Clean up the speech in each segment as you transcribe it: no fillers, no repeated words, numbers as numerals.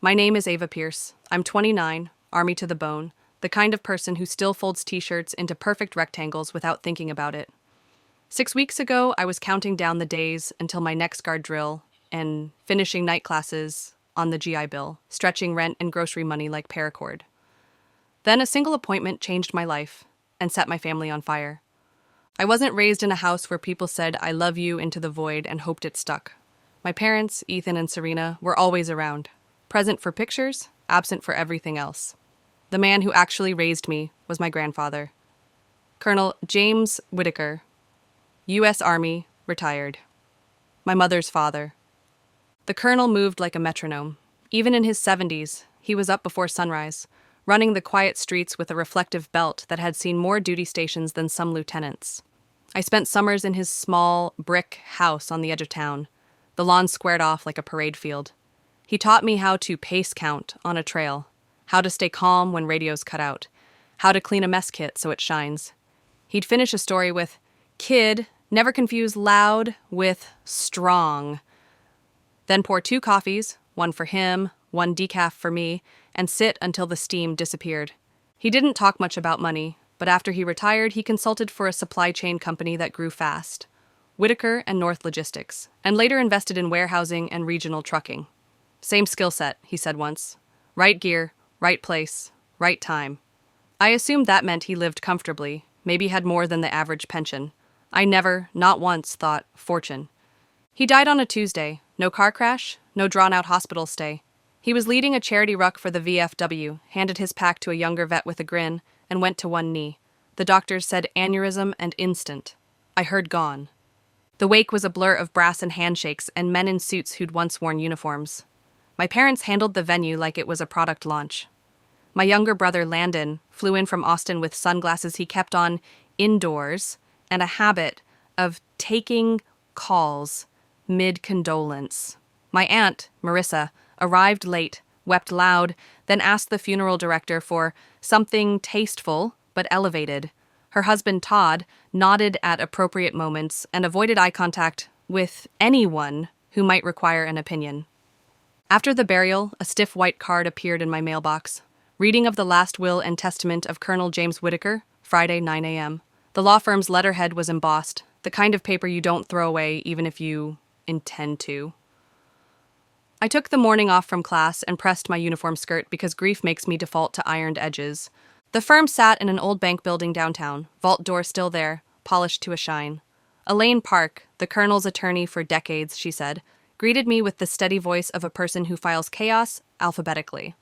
My name is Ava Pierce. I'm 29, Army to the bone, the kind of person who still folds t-shirts into perfect rectangles without thinking about it. 6 weeks ago, I was counting down the days until my next guard drill and finishing night classes on the GI Bill, stretching rent and grocery money like paracord. Then a single appointment changed my life and set my family on fire. I wasn't raised in a house where people said "I love you" into the void and hoped it stuck. My parents, Ethan and Serena, were always around, present for pictures, absent for everything else. The man who actually raised me was my grandfather, Colonel James Whitaker, U.S. Army, retired. My mother's father. The colonel moved like a metronome. Even in his 70s, he was up before sunrise, running the quiet streets with a reflective belt that had seen more duty stations than some lieutenants. I spent summers in his small, brick house on the edge of town, the lawn squared off like a parade field. He taught me how to pace count on a trail, how to stay calm when radios cut out, how to clean a mess kit so it shines. He'd finish a story with, "Kid, never confuse loud with strong." Then pour 2 coffees, one for him, one decaf for me, and sit until the steam disappeared. He didn't talk much about money, but after he retired, he consulted for a supply chain company that grew fast, Whitaker and North Logistics, and later invested in warehousing and regional trucking. "Same skill set," he said once. "Right gear, right place, right time." I assumed that meant he lived comfortably, maybe had more than the average pension. I never, not once, thought fortune. He died on a Tuesday. No car crash, no drawn-out hospital stay. He was leading a charity ruck for the VFW, handed his pack to a younger vet with a grin, and went to one knee. The doctors said aneurysm and instant. I heard gone. The wake was a blur of brass and handshakes and men in suits who'd once worn uniforms. My parents handled the venue like it was a product launch. My younger brother, Landon, flew in from Austin with sunglasses he kept on indoors and a habit of taking calls mid-condolence. My aunt, Marissa, arrived late, wept loud, then asked the funeral director for something tasteful but elevated. Her husband, Todd, nodded at appropriate moments and avoided eye contact with anyone who might require an opinion. After the burial, a stiff white card appeared in my mailbox. Reading of the last will and testament of Colonel James Whitaker, Friday, 9 a.m. The law firm's letterhead was embossed, the kind of paper you don't throw away even if you intend to. I took the morning off from class and pressed my uniform skirt because grief makes me default to ironed edges. The firm sat in an old bank building downtown, vault door still there, polished to a shine. Elaine Park, the colonel's attorney for decades, she said, greeted me with the steady voice of a person who files chaos alphabetically.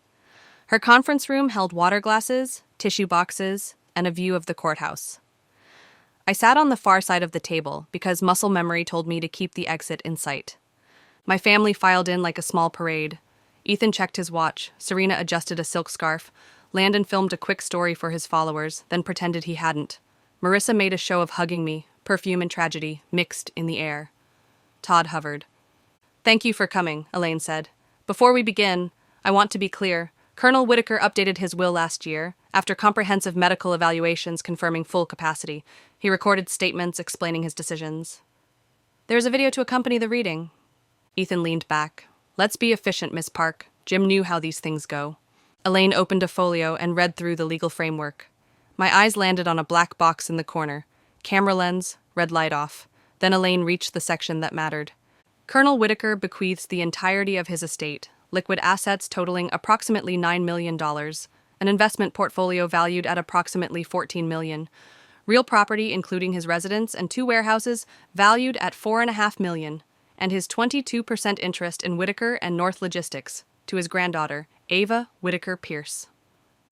Her conference room held water glasses, tissue boxes, and a view of the courthouse. I sat on the far side of the table because muscle memory told me to keep the exit in sight. My family filed in like a small parade. Ethan checked his watch, Serena adjusted a silk scarf, Landon filmed a quick story for his followers, then pretended he hadn't. Marissa made a show of hugging me, perfume and tragedy mixed in the air. Todd hovered. "Thank you for coming," Elaine said. "Before we begin, I want to be clear. Colonel Whitaker updated his will last year, after comprehensive medical evaluations confirming full capacity. He recorded statements explaining his decisions. There's a video to accompany the reading." Ethan leaned back. "Let's be efficient, Miss Park. Jim knew how these things go." Elaine opened a folio and read through the legal framework. My eyes landed on a black box in the corner. Camera lens, red light off. Then Elaine reached the section that mattered. Colonel Whitaker bequeaths the entirety of his estate, liquid assets totaling approximately $9 million, an investment portfolio valued at approximately $14 million, real property including his residence and 2 warehouses valued at $4.5 million, and his 22% interest in Whitaker and North Logistics to his granddaughter, Ava Whitaker Pierce.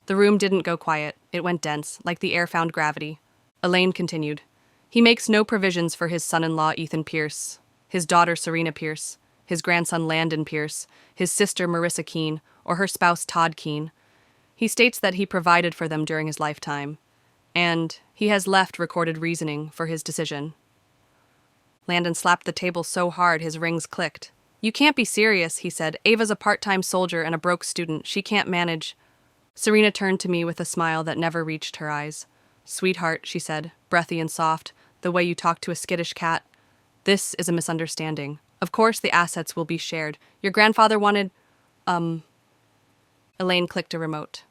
The room didn't go quiet. It went dense, like the air found gravity. Elaine continued. "He makes no provisions for his son-in-law Ethan Pierce, his daughter Serena Pierce, his grandson Landon Pierce, his sister Marissa Keene, or her spouse Todd Keene. He states that he provided for them during his lifetime, and he has left recorded reasoning for his decision." Landon slapped the table so hard his rings clicked. "You can't be serious," he said. "Ava's a part-time soldier and a broke student. She can't manage." Serena turned to me with a smile that never reached her eyes. "Sweetheart," she said, breathy and soft, the way you talk to a skittish cat. "This is a misunderstanding. Of course the assets will be shared. Your grandfather wanted, Elaine clicked a remote.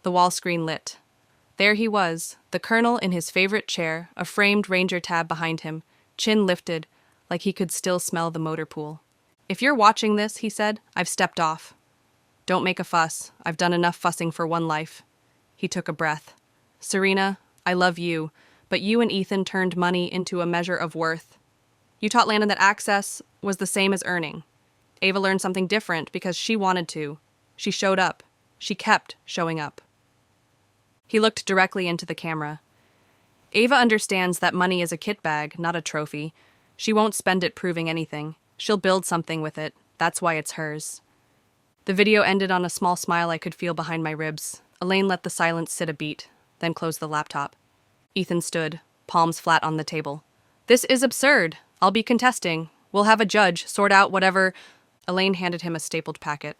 The wall screen lit. There he was, the colonel in his favorite chair, a framed Ranger tab behind him, chin lifted, like he could still smell the motor pool. "If you're watching this," he said, "I've stepped off. Don't make a fuss. I've done enough fussing for one life." He took a breath. "Serena, I love you, but you and Ethan turned money into a measure of worth. You taught Landon that access was the same as earning. Ava learned something different because she wanted to. She showed up. She kept showing up." He looked directly into the camera. "Ava understands that money is a kit bag, not a trophy. She won't spend it proving anything. She'll build something with it. That's why it's hers." The video ended on a small smile I could feel behind my ribs. Elaine let the silence sit a beat, then closed the laptop. Ethan stood, palms flat on the table. "This is absurd. I'll be contesting. We'll have a judge sort out whatever—" Elaine handed him a stapled packet.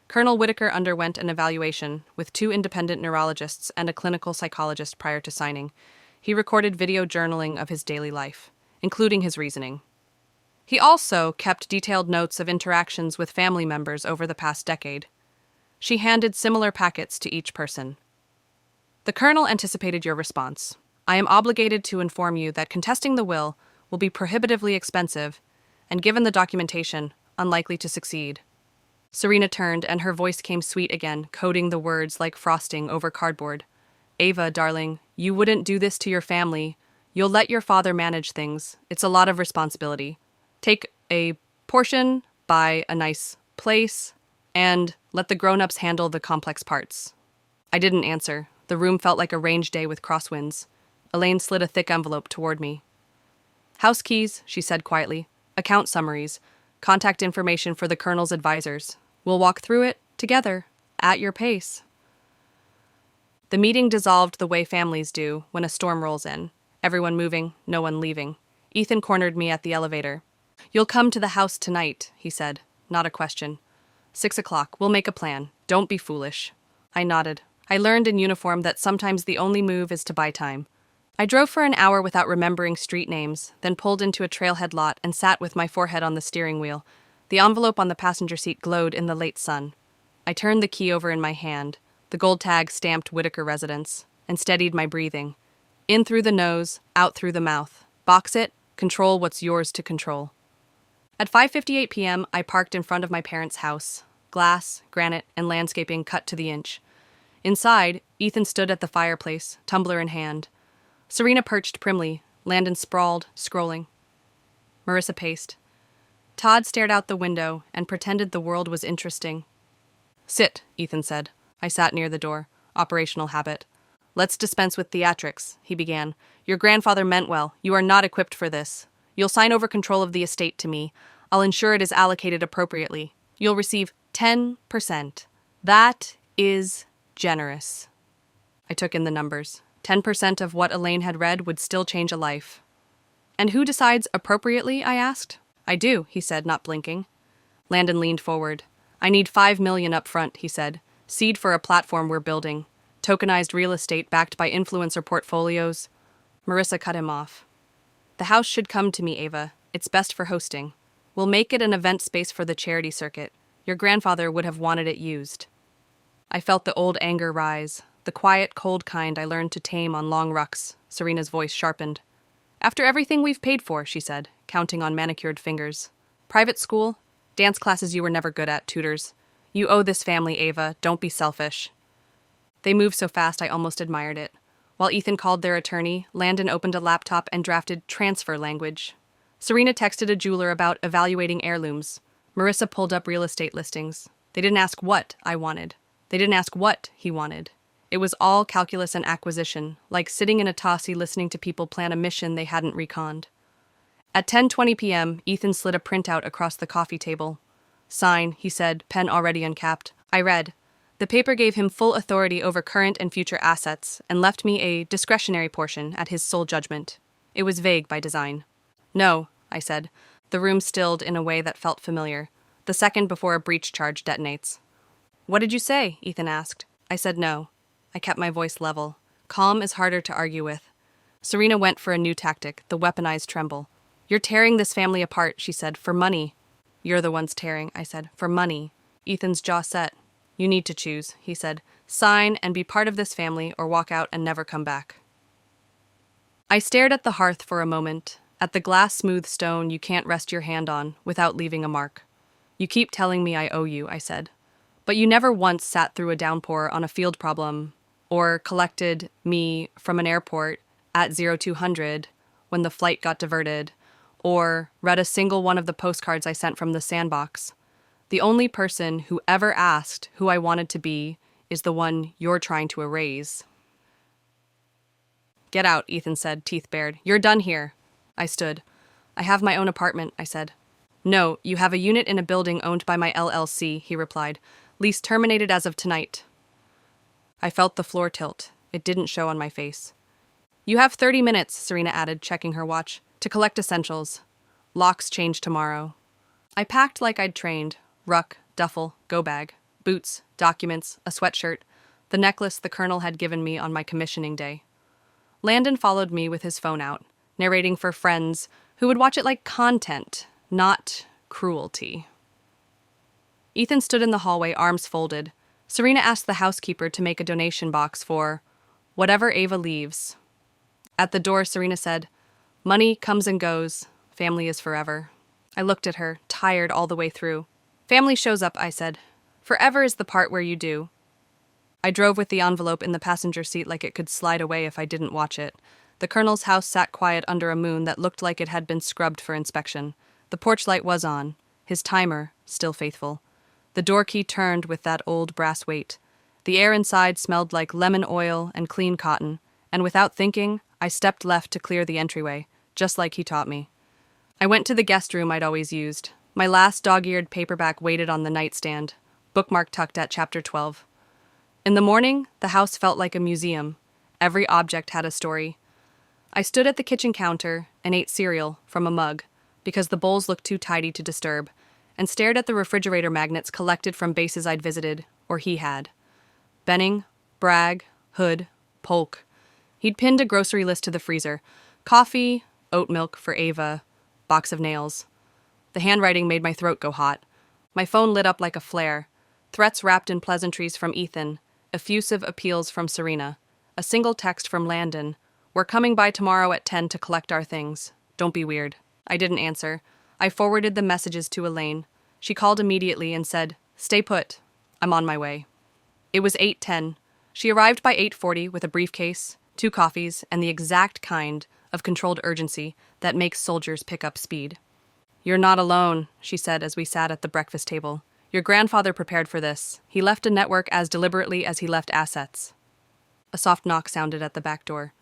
Colonel Whitaker underwent an evaluation with 2 independent neurologists and a clinical psychologist prior to signing. He recorded video journaling of his daily life, including his reasoning. He also kept detailed notes of interactions with family members over the past decade. She handed similar packets to each person. "The colonel anticipated your response. I am obligated to inform you that contesting the will be prohibitively expensive, and given the documentation, unlikely to succeed." Serena turned, and her voice came sweet again, coating the words like frosting over cardboard. "Ava, darling, you wouldn't do this to your family. You'll let your father manage things. It's a lot of responsibility. Take a portion, buy a nice place, and let the grown-ups handle the complex parts." I didn't answer. The room felt like a range day with crosswinds. Elaine slid a thick envelope toward me. "House keys," she said quietly. "Account summaries. Contact information for the colonel's advisors. We'll walk through it together, at your pace." The meeting dissolved the way families do when a storm rolls in. Everyone moving, no one leaving. Ethan cornered me at the elevator. "You'll come to the house tonight," he said. Not a question. 6 o'clock. We'll make a plan. Don't be foolish." I nodded. I learned in uniform that sometimes the only move is to buy time. I drove for an hour without remembering street names, then pulled into a trailhead lot and sat with my forehead on the steering wheel. The envelope on the passenger seat glowed in the late sun. I turned the key over in my hand, the gold tag stamped Whitaker Residence, and steadied my breathing. In through the nose, out through the mouth. Box it, control what's yours to control. At 5:58 p.m., I parked in front of my parents' house. Glass, granite, and landscaping cut to the inch. Inside, Ethan stood at the fireplace, tumbler in hand. Serena perched primly, Landon sprawled, scrolling. Marissa paced. Todd stared out the window and pretended the world was interesting. "Sit," Ethan said. I sat near the door. Operational habit. "Let's dispense with theatrics," he began. "Your grandfather meant well. You are not equipped for this. You'll sign over control of the estate to me. I'll ensure it is allocated appropriately. You'll receive 10%. That is generous." I took in the numbers. 10% of what Elaine had read would still change a life. "And who decides appropriately?" I asked. "I do," he said, not blinking. Landon leaned forward. "I need $5 million up front," he said. "Seed for a platform we're building. Tokenized real estate backed by influencer portfolios." Marissa cut him off. "The house should come to me, Ava. It's best for hosting. We'll make it an event space for the charity circuit. Your grandfather would have wanted it used." I felt the old anger rise, the quiet, cold kind I learned to tame on long rucks. Serena's voice sharpened. "After everything we've paid for," she said, counting on manicured fingers. "Private school, dance classes you were never good at, tutors. You owe this family, Ava. Don't be selfish." They moved so fast I almost admired it. While Ethan called their attorney, Landon opened a laptop and drafted transfer language. Serena texted a jeweler about evaluating heirlooms. Marissa pulled up real estate listings. They didn't ask what I wanted. They didn't ask what he wanted. It was all calculus and acquisition, like sitting in a Tossie listening to people plan a mission they hadn't reconned. At 10:20 p.m., Ethan slid a printout across the coffee table. "Sign," he said, pen already uncapped. I read. The paper gave him full authority over current and future assets and left me a discretionary portion at his sole judgment. It was vague by design. "No," I said. The room stilled in a way that felt familiar, the second before a breach charge detonates. "What did you say?" Ethan asked. I said no. I kept my voice level. Calm is harder to argue with. Serena went for a new tactic, the weaponized tremble. "You're tearing this family apart," she said, "for money." "You're the ones tearing," I said, "for money." Ethan's jaw set. You need to choose, he said. Sign and be part of this family or walk out and never come back. I stared at the hearth for a moment, at the glass-smooth stone you can't rest your hand on without leaving a mark. You keep telling me I owe you, I said. But you never once sat through a downpour on a field problem or collected me from an airport at 0200 when the flight got diverted or read a single one of the postcards I sent from the sandbox. The only person who ever asked who I wanted to be is the one you're trying to erase. Get out, Ethan said, teeth bared. You're done here. I stood. I have my own apartment, I said. No, you have a unit in a building owned by my LLC, he replied. Lease terminated as of tonight. I felt the floor tilt. It didn't show on my face. You have 30 minutes, Serena added, checking her watch, to collect essentials. Locks change tomorrow. I packed like I'd trained. Ruck, duffel, go bag, boots, documents, a sweatshirt, the necklace the colonel had given me on my commissioning day. Landon followed me with his phone out, narrating for friends who would watch it like content, not cruelty. Ethan stood in the hallway, arms folded. Serena asked the housekeeper to make a donation box for whatever Ava leaves. At the door, Serena said, Money comes and goes. Family is forever. I looked at her, tired all the way through. Family shows up, I said. Forever is the part where you do. I drove with the envelope in the passenger seat like it could slide away if I didn't watch it. The colonel's house sat quiet under a moon that looked like it had been scrubbed for inspection. The porch light was on, his timer still faithful. The door key turned with that old brass weight. The air inside smelled like lemon oil and clean cotton, and without thinking, I stepped left to clear the entryway, just like he taught me. I went to the guest room I'd always used. My last dog-eared paperback waited on the nightstand, bookmark tucked at chapter 12. In the morning, the house felt like a museum. Every object had a story. I stood at the kitchen counter and ate cereal from a mug, because the bowls looked too tidy to disturb, and stared at the refrigerator magnets collected from bases I'd visited, or he had. Benning, Bragg, Hood, Polk. He'd pinned a grocery list to the freezer. Coffee, oat milk for Ava, box of nails. The handwriting made my throat go hot. My phone lit up like a flare. Threats wrapped in pleasantries from Ethan, effusive appeals from Serena, a single text from Landon. We're coming by tomorrow at 10 to collect our things. Don't be weird. I didn't answer. I forwarded the messages to Elaine. She called immediately and said, Stay put. I'm on my way. It was 8:10. She arrived by 8:40 with a briefcase, 2 coffees, and the exact kind of controlled urgency that makes soldiers pick up speed. You're not alone, she said as we sat at the breakfast table. Your grandfather prepared for this. He left a network as deliberately as he left assets. A soft knock sounded at the back door.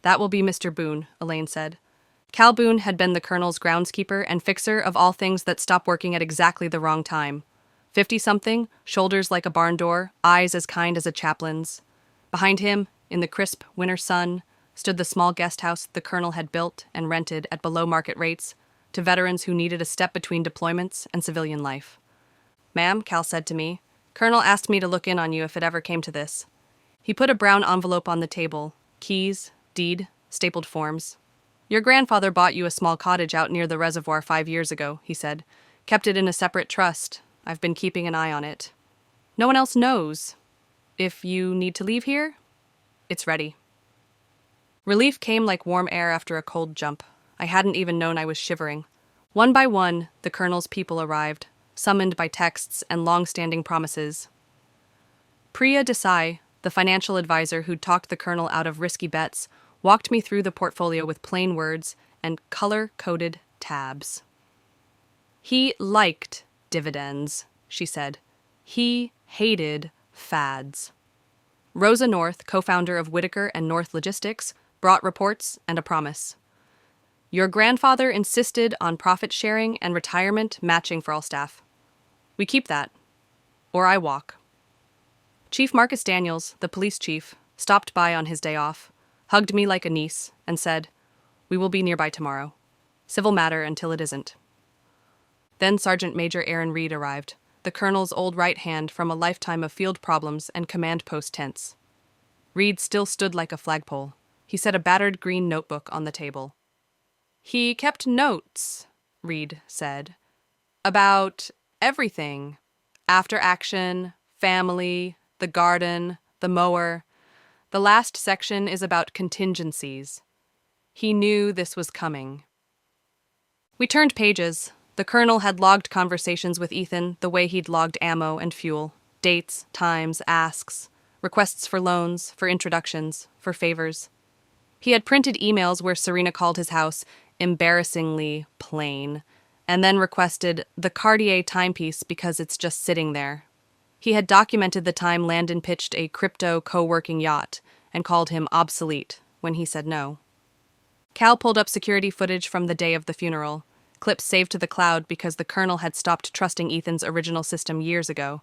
That will be Mr. Boone, Elaine said. Cal Boone had been the colonel's groundskeeper and fixer of all things that stop working at exactly the wrong time. 50-something, shoulders like a barn door, eyes as kind as a chaplain's. Behind him, in the crisp winter sun, stood the small guest house the colonel had built and rented at below-market rates to veterans who needed a step between deployments and civilian life. Ma'am, Cal said to me, Colonel asked me to look in on you if it ever came to this. He put a brown envelope on the table, keys, deed, stapled forms. Your grandfather bought you a small cottage out near the reservoir 5 years ago, he said. Kept it in a separate trust. I've been keeping an eye on it. No one else knows. If you need to leave here, it's ready. Relief came like warm air after a cold jump. I hadn't even known I was shivering. One by one, the colonel's people arrived, summoned by texts and long-standing promises. Priya Desai, the financial advisor who'd talked the colonel out of risky bets, walked me through the portfolio with plain words and color-coded tabs. He liked dividends, she said. He hated fads. Rosa North, co-founder of Whitaker and North Logistics, brought reports and a promise. Your grandfather insisted on profit sharing and retirement matching for all staff. We keep that. Or I walk. Chief Marcus Daniels, the police chief, stopped by on his day off, hugged me like a niece, and said, We will be nearby tomorrow. Civil matter until it isn't. Then Sergeant Major Aaron Reed arrived, the colonel's old right hand from a lifetime of field problems and command post tents. Reed still stood like a flagpole. He set a battered green notebook on the table. He kept notes, Reed said, about everything. After action, family, the garden, the mower. The last section is about contingencies. He knew this was coming. We turned pages. The colonel had logged conversations with Ethan the way he'd logged ammo and fuel, dates, times, asks, requests for loans, for introductions, for favors. He had printed emails where Serena called his house embarrassingly plain, and then requested the Cartier timepiece because it's just sitting there. He had documented the time Landon pitched a crypto co-working yacht and called him obsolete when he said no. Cal pulled up security footage from the day of the funeral, clips saved to the cloud because the colonel had stopped trusting Ethan's original system years ago.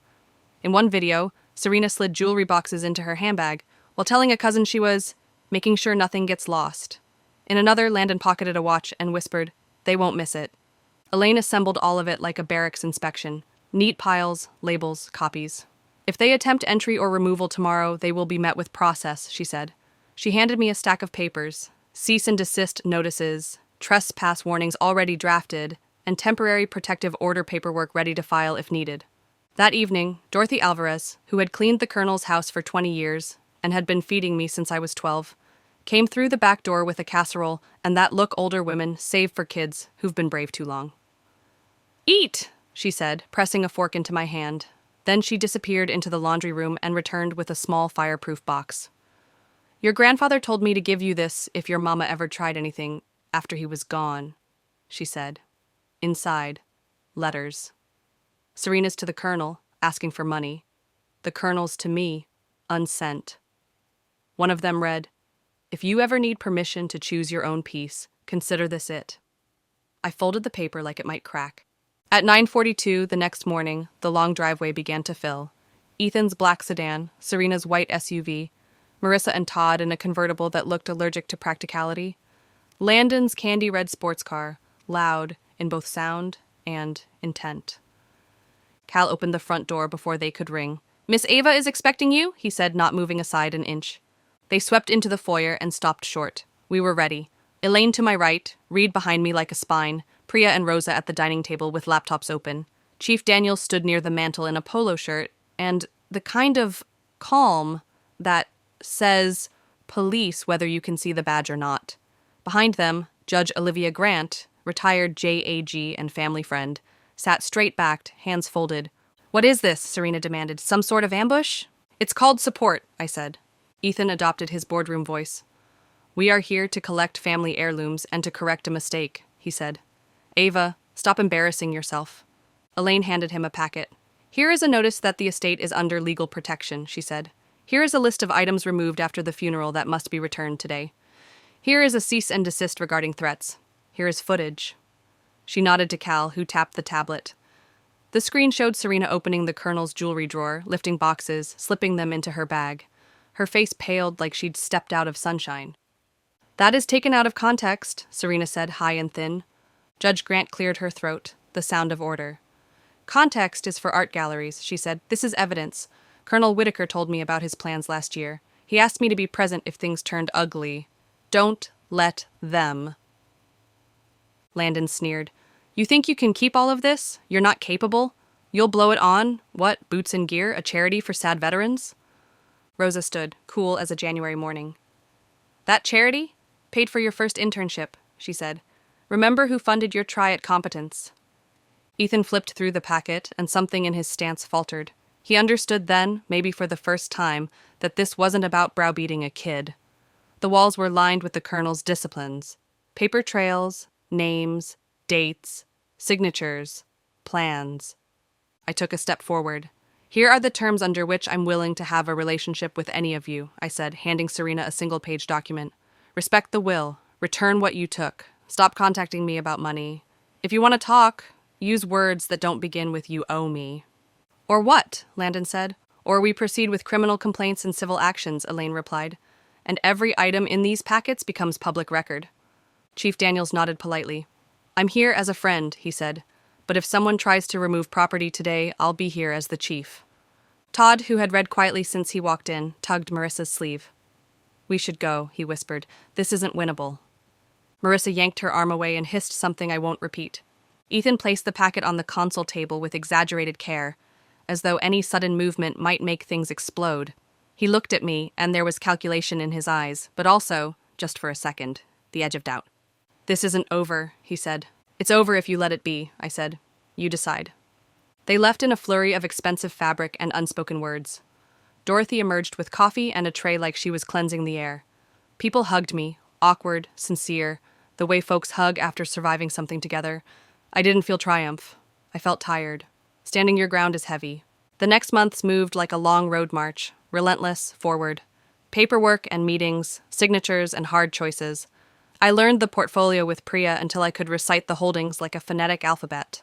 In one video, Serena slid jewelry boxes into her handbag while telling a cousin she was making sure nothing gets lost. In another, Landon pocketed a watch and whispered, "They won't miss it." Elaine assembled all of it like a barracks inspection. Neat piles, labels, copies. "If they attempt entry or removal tomorrow, they will be met with process," she said. She handed me a stack of papers, cease and desist notices, trespass warnings already drafted, and temporary protective order paperwork ready to file if needed. That evening, Dorothy Alvarez, who had cleaned the colonel's house for 20 years and had been feeding me since I was 12, came through the back door with a casserole and that look older women save for kids who've been brave too long. "Eat," she said, pressing a fork into my hand. Then she disappeared into the laundry room and returned with a small fireproof box. "Your grandfather told me to give you this if your mama ever tried anything after he was gone," she said. Inside, letters. Serena's to the colonel, asking for money. The colonel's to me, unsent. One of them read, "If you ever need permission to choose your own peace, consider this it." I folded the paper like it might crack. At 9:42 the next morning, the long driveway began to fill. Ethan's black sedan, Serena's white SUV, Marissa and Todd in a convertible that looked allergic to practicality, Landon's candy red sports car, loud in both sound and intent. Cal opened the front door before they could ring. "Miss Ava is expecting you," he said, not moving aside an inch. They swept into the foyer and stopped short. We were ready. Elaine to my right, Reed behind me like a spine, Priya and Rosa at the dining table with laptops open. Chief Daniels stood near the mantel in a polo shirt, and the kind of calm that says police whether you can see the badge or not. Behind them, Judge Olivia Grant, retired JAG and family friend, sat straight-backed, hands folded. "What is this?" Serena demanded. "Some sort of ambush?" "It's called support," I said. Ethan adopted his boardroom voice. "We are here to collect family heirlooms and to correct a mistake," he said. "Ava, stop embarrassing yourself." Elaine handed him a packet. "Here is a notice that the estate is under legal protection," she said. "Here is a list of items removed after the funeral that must be returned today. Here is a cease and desist regarding threats. Here is footage." She nodded to Cal, who tapped the tablet. The screen showed Serena opening the colonel's jewelry drawer, lifting boxes, slipping them into her bag. Her face paled like she'd stepped out of sunshine. "That is taken out of context," Serena said, high and thin. Judge Grant cleared her throat, the sound of order. "Context is for art galleries," she said. "This is evidence. Colonel Whitaker told me about his plans last year. He asked me to be present if things turned ugly. Don't let them." Landon sneered. "You think you can keep all of this? You're not capable? You'll blow it on, what, Boots and Gear, a charity for sad veterans?" Rosa stood, cool as a January morning. "That charity? Paid for your first internship," she said. "Remember who funded your try at competence." Ethan flipped through the packet, and something in his stance faltered. He understood then, maybe for the first time, that this wasn't about browbeating a kid. The walls were lined with the colonel's disciplines. Paper trails, names, dates, signatures, plans. I took a step forward. "Here are the terms under which I'm willing to have a relationship with any of you," I said, handing Serena a single-page document. "Respect the will. Return what you took. Stop contacting me about money. If you want to talk, use words that don't begin with 'you owe me.'" "Or what?" Landon said. "Or we proceed with criminal complaints and civil actions," Elaine replied. "And every item in these packets becomes public record." Chief Daniels nodded politely. "I'm here as a friend," he said. "But if someone tries to remove property today, I'll be here as the chief." Todd, who had read quietly since he walked in, tugged Marissa's sleeve. "We should go," he whispered. "This isn't winnable." Marissa yanked her arm away and hissed something I won't repeat. Ethan placed the packet on the console table with exaggerated care. as though any sudden movement might make things explode. He looked at me, and there was calculation in his eyes, but also, just for a second, the edge of doubt. "This isn't over," he said. "It's over if you let it be," I said. "You decide." They left in a flurry of expensive fabric and unspoken words. Dorothy emerged with coffee and a tray like she was cleansing the air. People hugged me, awkward, sincere, the way folks hug after surviving something together. I didn't feel triumph. I felt tired. Standing your ground is heavy. The next months moved like a long road march, relentless, forward. Paperwork and meetings, signatures and hard choices. I learned the portfolio with Priya until I could recite the holdings like a phonetic alphabet.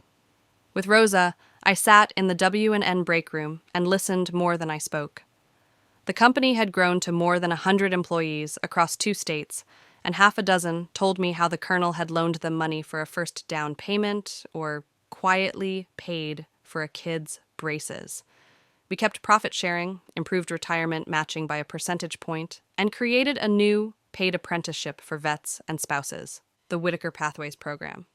With Rosa, I sat in the W&N break room and listened more than I spoke. The company had grown to more than 100 employees across 2 states, and half a dozen told me how the colonel had loaned them money for a first down payment or quietly paid for a kid's braces. We kept profit sharing, improved retirement matching by a percentage point, and created a new paid apprenticeship for vets and spouses, the Whitaker Pathways program.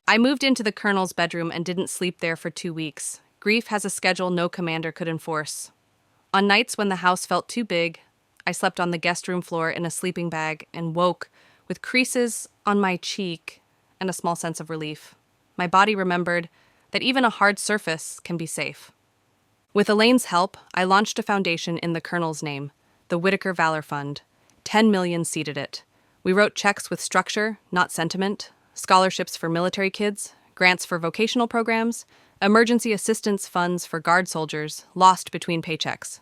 I moved into the colonel's bedroom and didn't sleep there for 2 weeks. Grief has a schedule no commander could enforce. On nights when the house felt too big, I slept on the guest room floor in a sleeping bag and woke with creases on my cheek and a small sense of relief. My body remembered that even a hard surface can be safe. With Elaine's help, I launched a foundation in the colonel's name, the Whitaker Valor Fund. 10 million seeded it. We wrote checks with structure, not sentiment, scholarships for military kids, grants for vocational programs, emergency assistance funds for guard soldiers lost between paychecks.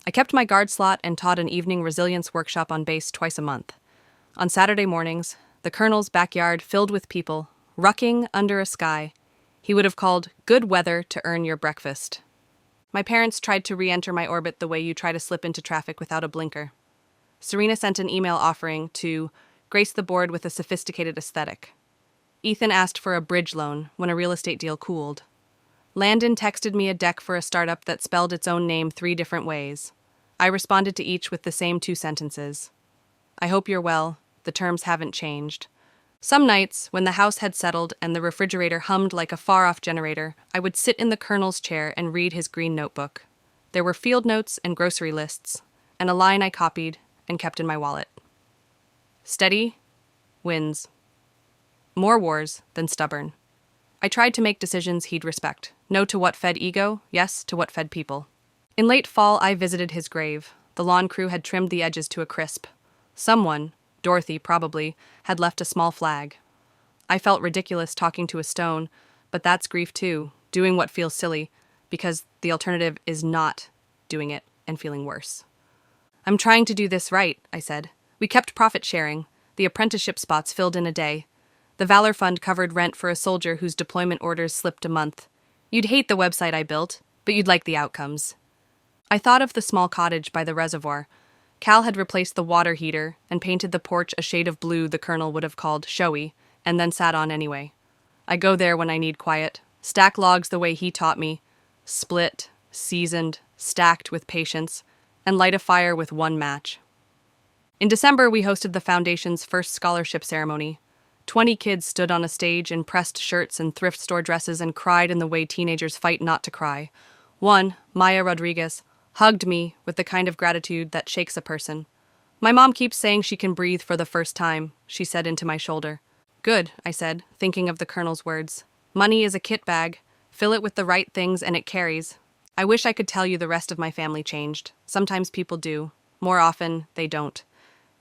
I kept my guard slot and taught an evening resilience workshop on base twice a month. On Saturday mornings, the colonel's backyard filled with people, rucking under a sky he would have called good weather to earn your breakfast. My parents tried to re-enter my orbit the way you try to slip into traffic without a blinker. Serena sent an email offering to grace the board with a sophisticated aesthetic. Ethan asked for a bridge loan when a real estate deal cooled. Landon texted me a deck for a startup that spelled its own name 3 different ways. I responded to each with the same 2 sentences. I hope you're well. The terms haven't changed. Some nights, when the house had settled and the refrigerator hummed like a far-off generator, I would sit in the colonel's chair and read his green notebook. There were field notes and grocery lists, and a line I copied and kept in my wallet. Steady wins. More wars than stubborn. I tried to make decisions he'd respect. No to what fed ego, yes to what fed people. In late fall, I visited his grave. The lawn crew had trimmed the edges to a crisp. Someone, Dorothy probably, had left a small flag. I felt ridiculous talking to a stone, but that's grief too, doing what feels silly, because the alternative is not doing it and feeling worse. I'm trying to do this right, I said. We kept profit sharing. The apprenticeship spots filled in a day. The Valor Fund covered rent for a soldier whose deployment orders slipped a month. You'd hate the website I built, but you'd like the outcomes. I thought of the small cottage by the reservoir. Cal had replaced the water heater and painted the porch a shade of blue the colonel would have called showy, and then sat on anyway. I go there when I need quiet, stack logs the way he taught me, split, seasoned, stacked with patience, and light a fire with 1 match. In December, we hosted the Foundation's first scholarship ceremony. 20 kids stood on a stage in pressed shirts and thrift store dresses and cried in the way teenagers fight not to cry. One, Maya Rodriguez, hugged me with the kind of gratitude that shakes a person. My mom keeps saying she can breathe for the first time, she said into my shoulder. Good, I said, thinking of the colonel's words. Money is a kit bag. Fill it with the right things and it carries. I wish I could tell you the rest of my family changed. Sometimes people do. More often, they don't.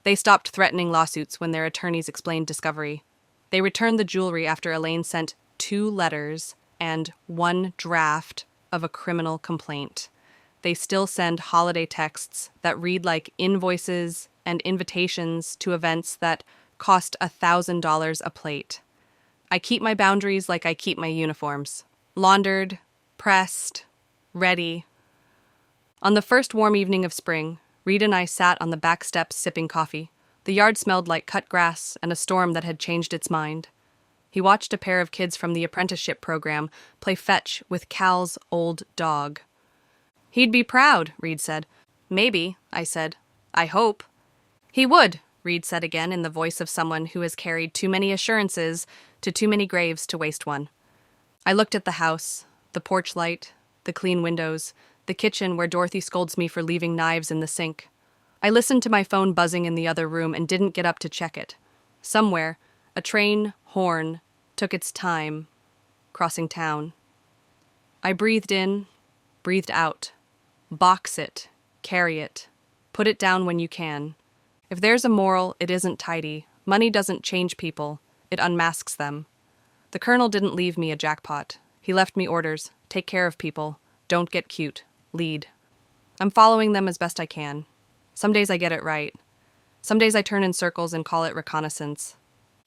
They stopped threatening lawsuits when their attorneys explained discovery. They returned the jewelry after Elaine sent 2 letters and 1 draft of a criminal complaint. They still send holiday texts that read like invoices and invitations to events that cost $1,000 a plate. I keep my boundaries like I keep my uniforms. Laundered, pressed, ready. On the first warm evening of spring, Reed and I sat on the back steps sipping coffee. The yard smelled like cut grass and a storm that had changed its mind. He watched a pair of kids from the apprenticeship program play fetch with Cal's old dog. He'd be proud, Reed said. Maybe, I said. I hope. He would, Reed said again in the voice of someone who has carried too many assurances to too many graves to waste one. I looked at the house, the porch light, the clean windows, the kitchen where Dorothy scolds me for leaving knives in the sink. I listened to my phone buzzing in the other room and didn't get up to check it. Somewhere, a train horn took its time, crossing town. I breathed in, breathed out. Box it, carry it, put it down when you can. If there's a moral, it isn't tidy. Money doesn't change people, it unmasks them. The colonel didn't leave me a jackpot. He left me orders: take care of people, don't get cute, lead. I'm following them as best I can. Some days I get it right. Some days I turn in circles and call it reconnaissance.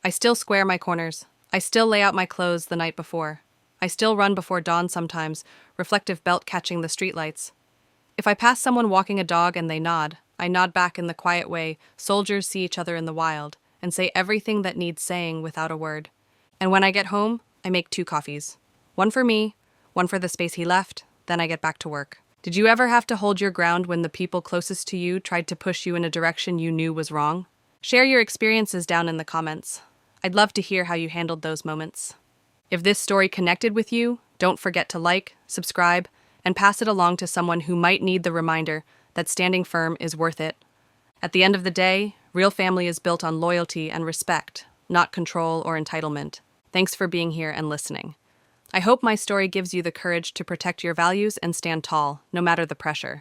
I still square my corners. I still lay out my clothes the night before. I still run before dawn sometimes, reflective belt catching the streetlights. If I pass someone walking a dog and they nod, I nod back in the quiet way soldiers see each other in the wild, and say everything that needs saying without a word. And when I get home, I make 2 coffees. One for me, one for the space he left, then I get back to work. Did you ever have to hold your ground when the people closest to you tried to push you in a direction you knew was wrong? Share your experiences down in the comments. I'd love to hear how you handled those moments. If this story connected with you, don't forget to like, subscribe, and pass it along to someone who might need the reminder that standing firm is worth it. At the end of the day, real family is built on loyalty and respect, not control or entitlement. Thanks for being here and listening. I hope my story gives you the courage to protect your values and stand tall, no matter the pressure.